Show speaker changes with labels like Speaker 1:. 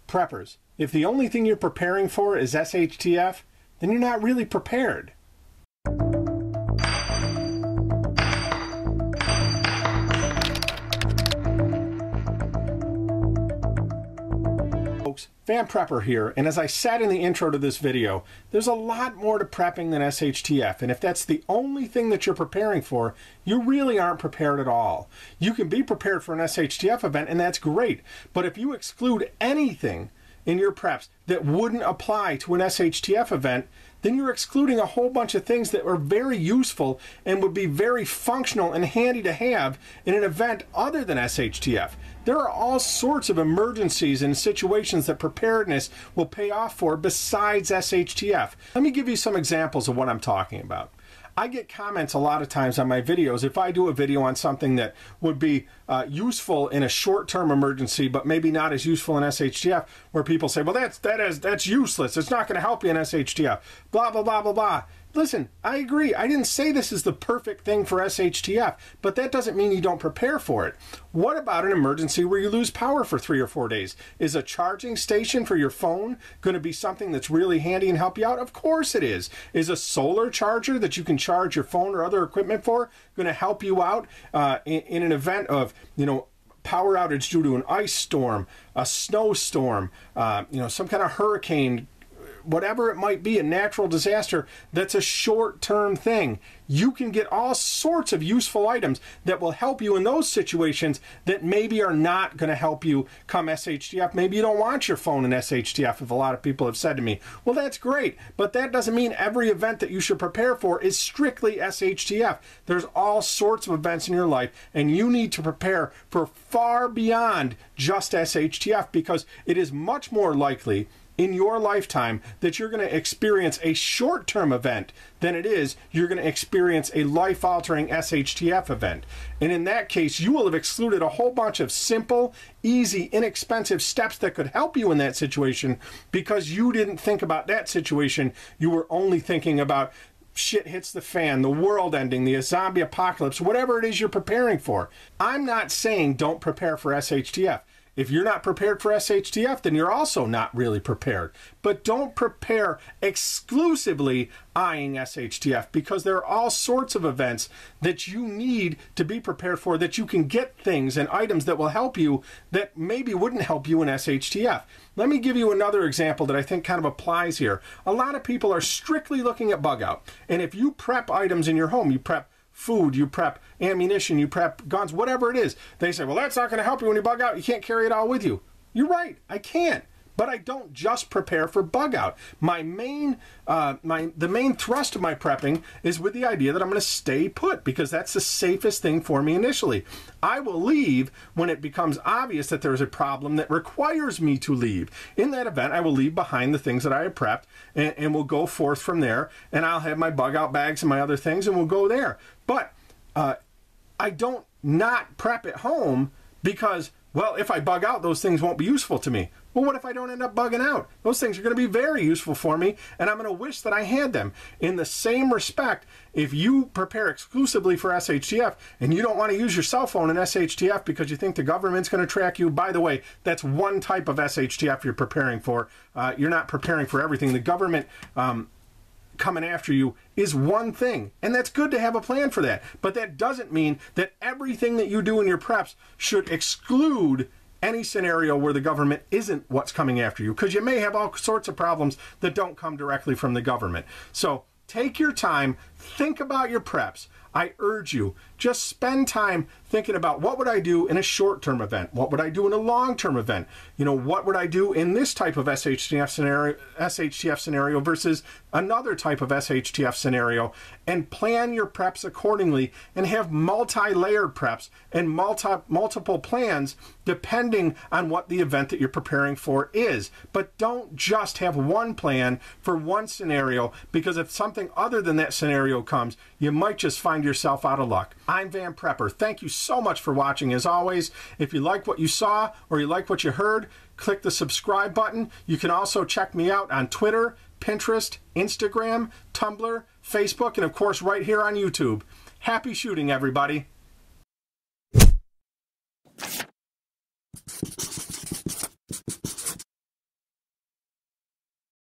Speaker 1: Preppers, if the only thing you're preparing for is SHTF, then you're not really prepared. Folks, Van Prepper here, and as I said in the intro to this video, there's a lot more to prepping than SHTF, and if that's the only thing that you're preparing for, you really aren't prepared at all. You can be prepared for an SHTF event, and that's great, but if you exclude anything in your preps that wouldn't apply to an SHTF event, then you're excluding a whole bunch of things that are very useful and would be very functional and handy to have in an event other than SHTF. There are all sorts of emergencies and situations that preparedness will pay off for besides SHTF. Let me give you some examples of what I'm talking about. I get comments a lot of times on my videos if I do a video on something that would be useful in a short-term emergency but maybe not as useful in SHTF, where people say, well, that's useless, it's not going to help you in SHTF, blah blah blah blah blah. Listen, I agree. I didn't say this is the perfect thing for SHTF, but that doesn't mean you don't prepare for it. What about an emergency where you lose power for 3 or 4 days? Is a charging station for your phone going to be something that's really handy and help you out? Of course it is. Is a solar charger that you can charge your phone or other equipment for going to help you out in an event of, power outage due to an ice storm, a snowstorm, some kind of hurricane, whatever it might be, a natural disaster that's a short-term thing? You can get all sorts of useful items that will help you in those situations that maybe are not going to help you come SHTF. Maybe you don't want your phone in SHTF, if a lot of people have said to me, well, that's great, but that doesn't mean every event that you should prepare for is strictly SHTF. There's all sorts of events in your life, and you need to prepare for far beyond just SHTF, because it is much more likely in your lifetime that you're going to experience a short-term event than it is you're going to experience a life-altering SHTF event. And in that case, you will have excluded a whole bunch of simple, easy, inexpensive steps that could help you in that situation because you didn't think about that situation. You were only thinking about shit hits the fan, the world ending, the zombie apocalypse, whatever it is you're preparing for. I'm not saying don't prepare for SHTF. If you're not prepared for SHTF, then you're also not really prepared. But don't prepare exclusively eyeing SHTF, because there are all sorts of events that you need to be prepared for, that you can get things and items that will help you that maybe wouldn't help you in SHTF. Let me give you another example that I think kind of applies here. A lot of people are strictly looking at bug out. And if you prep items in your home, you prep food, you prep ammunition, you prep guns, whatever it is, they say, well, that's not going to help you when you bug out. You can't carry it all with you. You're right, I can't. But I don't just prepare for bug out. The main thrust of my prepping is with the idea that I'm going to stay put, because that's the safest thing for me initially. I will leave when it becomes obvious that there's a problem that requires me to leave. In that event, I will leave behind the things that I have prepped, and we'll go forth from there, and I'll have my bug out bags and my other things, and we'll go there. But I don't not prep at home because, well, if I bug out, those things won't be useful to me. Well, what if I don't end up bugging out? Those things are going to be very useful for me, and I'm going to wish that I had them. In the same respect, if you prepare exclusively for SHTF and you don't want to use your cell phone in SHTF because you think the government's going to track you, by the way, that's one type of SHTF you're preparing for. You're not preparing for everything. The government coming after you is one thing, and that's good to have a plan for that. But that doesn't mean that everything that you do in your preps should exclude any scenario where the government isn't what's coming after you, because you may have all sorts of problems that don't come directly from the government. So take your time, think about your preps. I urge you, just spend time thinking about, what would I do in a short-term event? What would I do in a long-term event? What would I do in this type of SHTF scenario versus another type of SHTF scenario? And plan your preps accordingly, and have multi-layered preps and multiple plans depending on what the event that you're preparing for is. But don't just have one plan for one scenario, because if something other than that scenario comes, you might just find yourself out of luck. I'm Van Prepper. Thank you so much for watching. As always, if you like what you saw or you like what you heard, click the subscribe button. You can also check me out on Twitter, Pinterest, Instagram, Tumblr, Facebook, and of course right here on YouTube. Happy shooting, everybody.